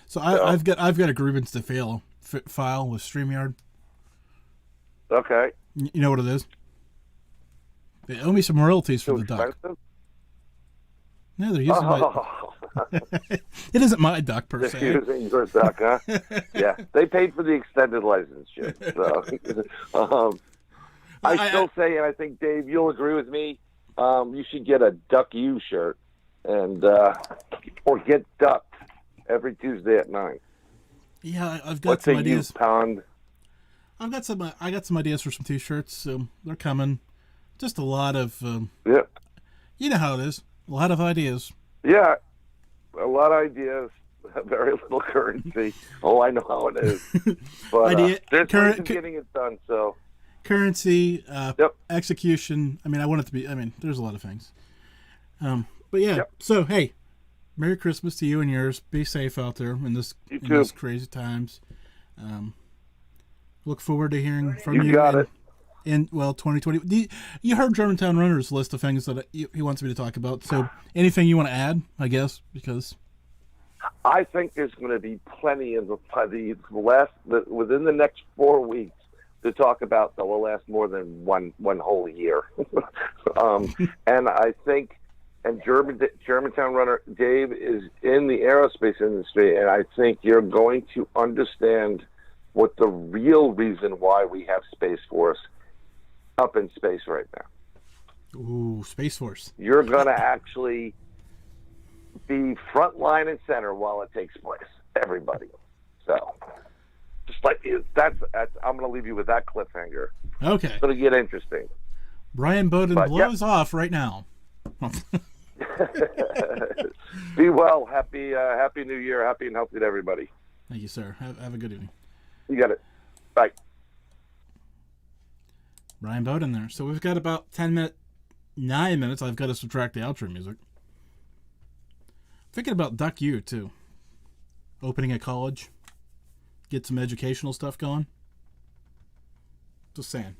So I've got a grievance to file with StreamYard. Okay. You know what it is? They owe me some royalties for the duck. No, they're using it isn't my duck per se. They're using your duck, huh? Yeah, they paid for the extended license shit. So, I still say, and I think Dave, you'll agree with me. You should get a Duck You shirt, and or get ducked every Tuesday at 9. Yeah, I've got some ideas. Pound. I got some ideas for some t-shirts. They're coming. Just a lot of. You know how it is. A lot of ideas. Yeah, a lot of ideas. Very little currency. Oh, I know how it is. But there's ways of getting it done. So currency, execution. I want it to be. There's a lot of things. But yeah. Yep. So hey, Merry Christmas to you and yours. Be safe out there in these crazy times. Look forward to hearing from you. You got it. In 2020, you heard Germantown Runner's list of things that he wants me to talk about. So, anything you want to add? I guess because I think there's going to be plenty of within the next 4 weeks to talk about that will last more than one whole year. And I think, Germantown Runner Dave is in the aerospace industry, and I think you're going to understand what the real reason why we have Space Force up in space right now. Ooh, Space Force. You're going to actually be front line and center while it takes place. Everybody. So, just like that's I'm going to leave you with that cliffhanger. Okay. It's going to get interesting. Brian Bowden blows off right now. Be well. Happy New Year. Happy and healthy to everybody. Thank you, sir. Have a good evening. You got it. Bye. Brian Bowden there. So we've got about 9 minutes. I've got to subtract the outro music. Thinking about Duck U too. Opening a college. Get some educational stuff going. Just saying.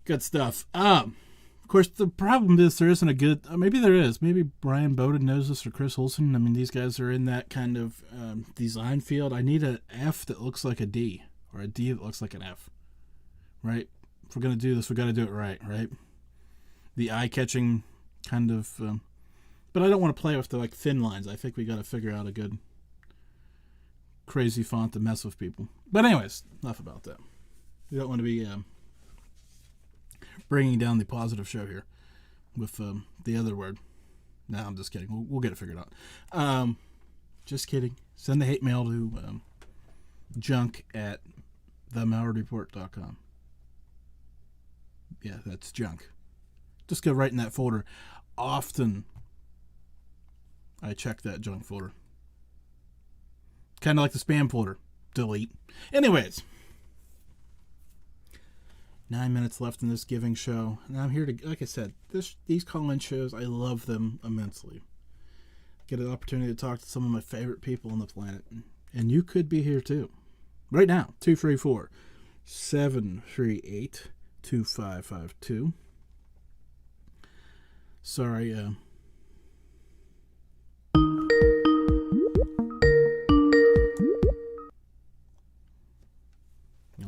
Good stuff. Of course, the problem is there isn't a good... maybe there is. Maybe Brian Bowden knows this or Chris Olsen. These guys are in that kind of design field. I need an F that looks like a D. Or a D that looks like an F. Right? If we're going to do this, we got to do it right? The eye-catching kind of... but I don't want to play with the thin lines. I think we got to figure out a good crazy font to mess with people. But anyways, enough about that. We don't want to be... bringing down the positive show here with the other word. No, I'm just kidding. We'll get it figured out. Just kidding. Send the hate mail to junk@themalliardreport.com. Yeah, that's junk. Just go right in that folder. Often, I check that junk folder. Kind of like the spam folder. Delete. Anyways. 9 minutes left in this giving show. And I'm here to, like I said, these call-in shows, I love them immensely. Get an opportunity to talk to some of my favorite people on the planet. And you could be here too. Right now, 234-738-2552. Sorry,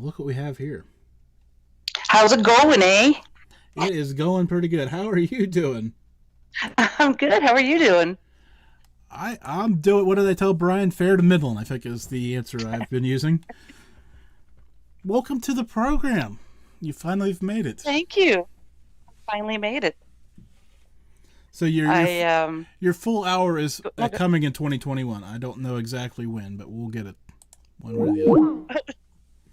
look what we have here. How's it going, eh? It is going pretty good. How are you doing? I'm good. How are you doing? I'm doing, what do they tell Brian? Fair to middling, I think is the answer I've been using. Welcome to the program. You finally have made it. Thank you. Finally made it. So your full hour is coming in 2021. I don't know exactly when, but we'll get it one way or the other.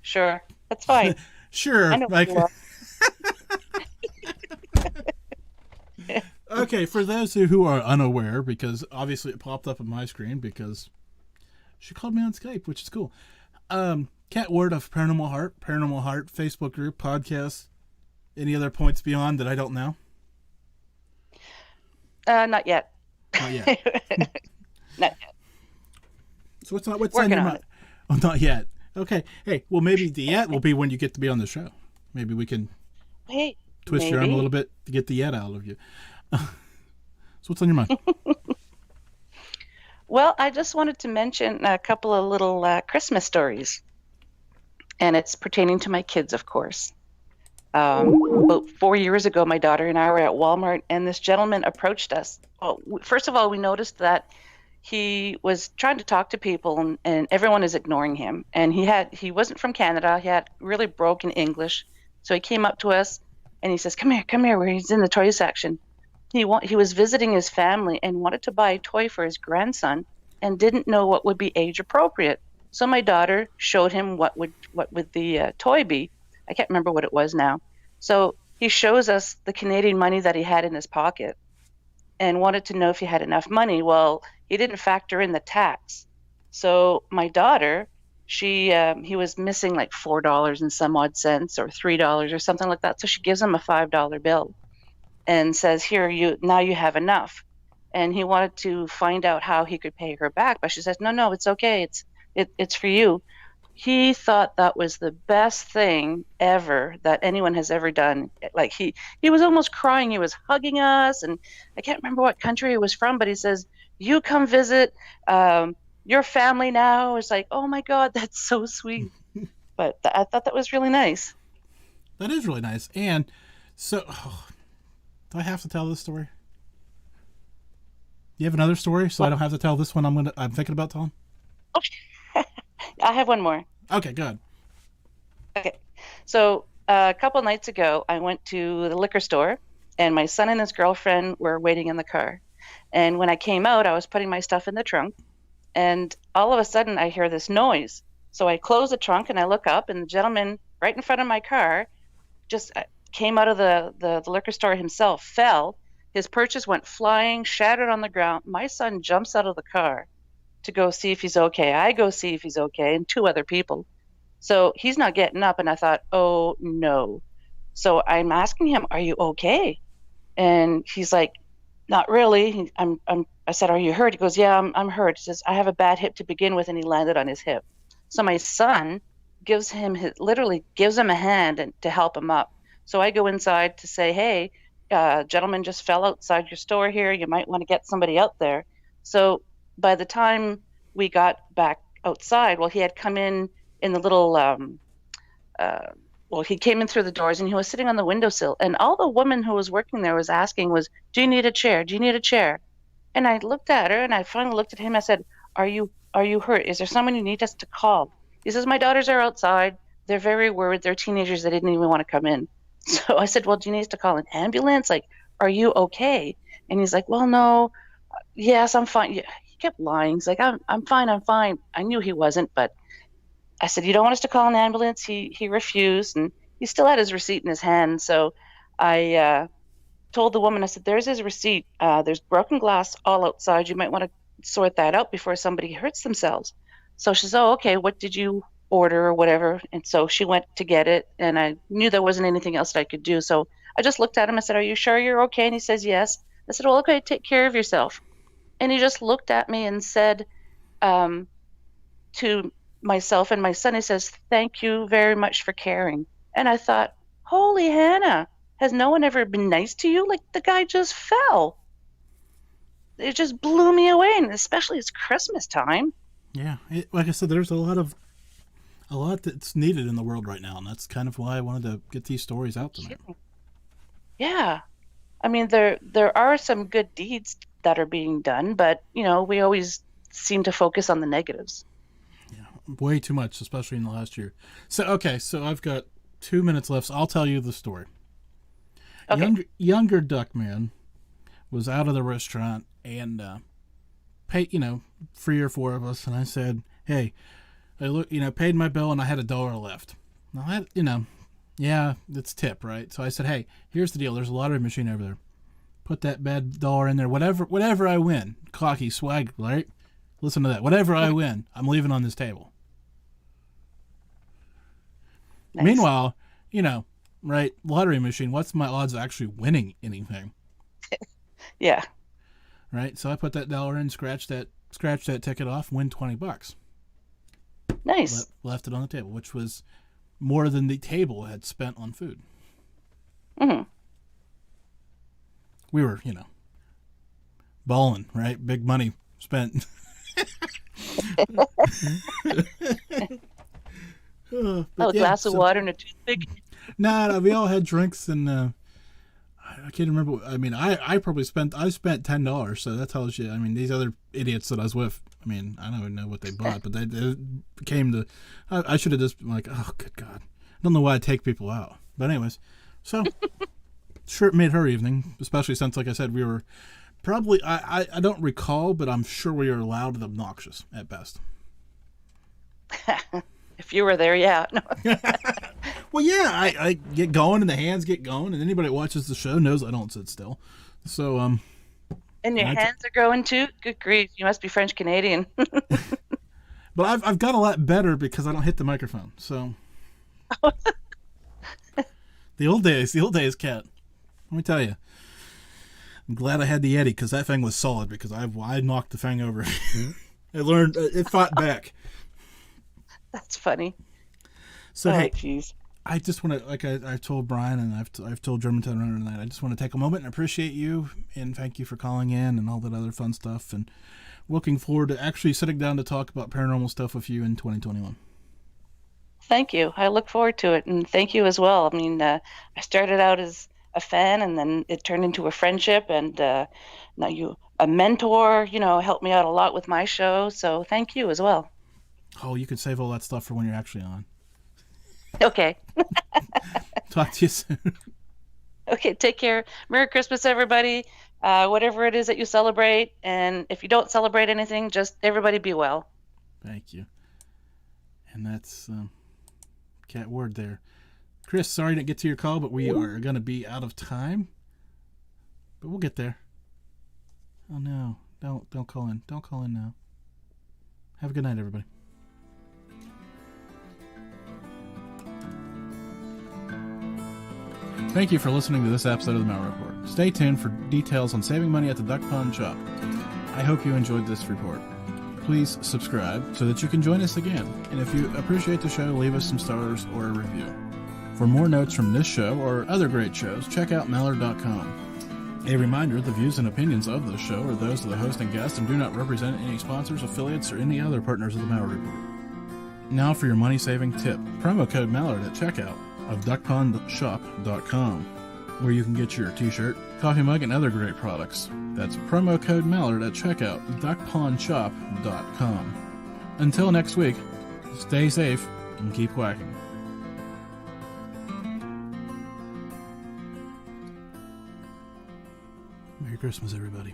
Sure. That's fine. Sure. I know Okay, for those who are unaware, because obviously it popped up on my screen because she called me on Skype, which is cool. Cat Ward of Paranormal Heart, Facebook group, podcast. Any other points beyond that I don't know? Not yet. Not yet. Not yet. So what's on your Working on mind? it. Oh, not yet. Okay. Hey, well, maybe the yet will be when you get to be on the show. Maybe we can twist your arm a little bit to get the yet out of you. So what's on your mind? Well, I just wanted to mention a couple of little Christmas stories. And it's pertaining to my kids, of course. About 4 years ago, my daughter and I were at Walmart, and this gentleman approached us. Well, first of all, we noticed that he was trying to talk to people, and everyone is ignoring him. And he wasn't from Canada. He had really broken English. So he came up to us, and he says, come here, where he's in the toy section. He was visiting his family and wanted to buy a toy for his grandson and didn't know what would be age appropriate. So my daughter showed him what would the toy be. I can't remember what it was now. So he shows us the Canadian money that he had in his pocket and wanted to know if he had enough money. Well, he didn't factor in the tax. So my daughter, he was missing like $4 and some odd cents or $3 or something like that. So she gives him a $5 bill and says, here, now you have enough. And he wanted to find out how he could pay her back. But she says, no, it's okay. It's for you. He thought that was the best thing ever that anyone has ever done. Like he was almost crying. He was hugging us, and I can't remember what country he was from, but he says, you come visit your family now. It's like, oh my God, that's so sweet. But I thought that was really nice. That is really nice. And so, do I have to tell this story? You have another story, so I don't have to tell this one I'm thinking about telling? Okay. I have one more. Okay, good. Okay. So a couple nights ago, I went to the liquor store, and my son and his girlfriend were waiting in the car. And when I came out, I was putting my stuff in the trunk, and all of a sudden I hear this noise. So I close the trunk and I look up, and the gentleman right in front of my car just came out of the liquor store himself, fell. His purchase went flying, shattered on the ground. My son jumps out of the car to go see if he's okay. I go see if he's okay, and two other people. So he's not getting up, and I thought, oh no. So I'm asking him, are you okay? And he's like, not really. I said, are you hurt? He goes, yeah, I'm hurt. He says, I have a bad hip to begin with, and he landed on his hip. So my son literally gives him a hand to help him up. So I go inside to say, hey, gentleman just fell outside your store here. You might want to get somebody out there. So by the time we got back outside, well, he had come in the little, he came in through the doors, and he was sitting on the windowsill. And all the woman who was working there was asking was, do you need a chair? Do you need a chair? And I looked at her, and I finally looked at him. I said, are you hurt? Is there someone you need us to call? He says, my daughters are outside. They're very worried. They're teenagers. They didn't even want to come in. So I said, well, do you need us to call an ambulance? Like, are you okay? And he's like, well, no. Yes, I'm fine. He kept lying. He's like, I'm fine. I knew he wasn't, but I said, you don't want us to call an ambulance? He refused, and he still had his receipt in his hand. So I told the woman, I said, there's his receipt. There's broken glass all outside. You might want to sort that out before somebody hurts themselves. So she says, oh, okay, what did you order or whatever? And so she went to get it, and I knew there wasn't anything else that I could do. So I just looked at him. I said, are you sure you're okay? And he says, yes. I said, well, okay, take care of yourself. And he just looked at me and said to myself and my son, he says, thank you very much for caring. And I thought, holy Hannah, has no one ever been nice to you? Like, the guy just fell. It just blew me away, and especially it's Christmas time. Yeah, like I said, there's a lot that's needed in the world right now, and that's kind of why I wanted to get these stories out tonight. Yeah. I mean, there are some good deeds that are being done, but, we always seem to focus on the negatives. Yeah, way too much, especially in the last year. So I've got 2 minutes left, so I'll tell you the story. Okay. Younger Duckman was out of the restaurant and paid, 3 or 4 of us, and I said, hey, I paid my bill and I had $1 left. Now, yeah, it's tip, right? So I said, hey, here's the deal. There's a lottery machine over there. Put that bad $1 in there. Whatever I win, cocky swag, right? Listen to that. Whatever I win, I'm leaving on this table. Nice. Meanwhile, right, lottery machine, what's my odds of actually winning anything? Yeah. Right? So I put that $1 in, scratch that ticket off, win $20. Nice. Left it on the table, which was more than the table had spent on food. Mm-hmm. We were, balling, right? Big money spent. A glass of water and a toothpick. No, we all had drinks, and I can't remember. I mean, I spent $10, so that tells you. I mean, these other idiots that I was with, I mean, I don't even know what they bought, but they came to. I should have just been like, oh, good God, I don't know why I take people out. But anyways, so sure, it made her evening, especially since, like I said, we were probably. I don't recall, but I'm sure we were loud and obnoxious at best. If you were there, yeah. Well, yeah, I get going and the hands get going, and anybody that watches the show knows I don't sit still. So, and your hands are going too? Good grief, you must be French Canadian. But I've got a lot better because I don't hit the microphone. So, the old days, Kat. Let me tell you, I'm glad I had the Yeti because that thing was solid because I knocked the thing over. I learned it fought back. That's funny. So hey, geez. I just want to, like I've told Brian and I've told Germantown Runner tonight, I just want to take a moment and appreciate you and thank you for calling in and all that other fun stuff, and looking forward to actually sitting down to talk about paranormal stuff with you in 2021. Thank you. I look forward to it, and thank you as well. I mean, I started out as a fan, and then it turned into a friendship, and now you a mentor. Helped me out a lot with my show. So thank you as well. Oh, you can save all that stuff for when you're actually on. Okay. Talk to you soon. Okay, take care. Merry Christmas, everybody. Whatever it is that you celebrate, and if you don't celebrate anything, just everybody be well. Thank you. And that's Cat Ward there. Chris, sorry I didn't get to your call, but we are going to be out of time. But we'll get there. Oh, no. Don't call in. Don't call in now. Have a good night, everybody. Thank you for listening to this episode of the Malliard Report. Stay tuned for details on saving money at the Duck Pond Shop. I hope you enjoyed this report. Please subscribe so that you can join us again. And if you appreciate the show, leave us some stars or a review. For more notes from this show or other great shows, check out Malliard.com. A reminder, the views and opinions of this show are those of the host and guest and do not represent any sponsors, affiliates, or any other partners of the Malliard Report. Now for your money-saving tip. Promo code Malliard at checkout of duckpondshop.com, where you can get your t-shirt, coffee mug, and other great products. That's promo code Malliard at checkout, duckpondshop.com. Until next week, stay safe and keep quacking. Merry Christmas, everybody.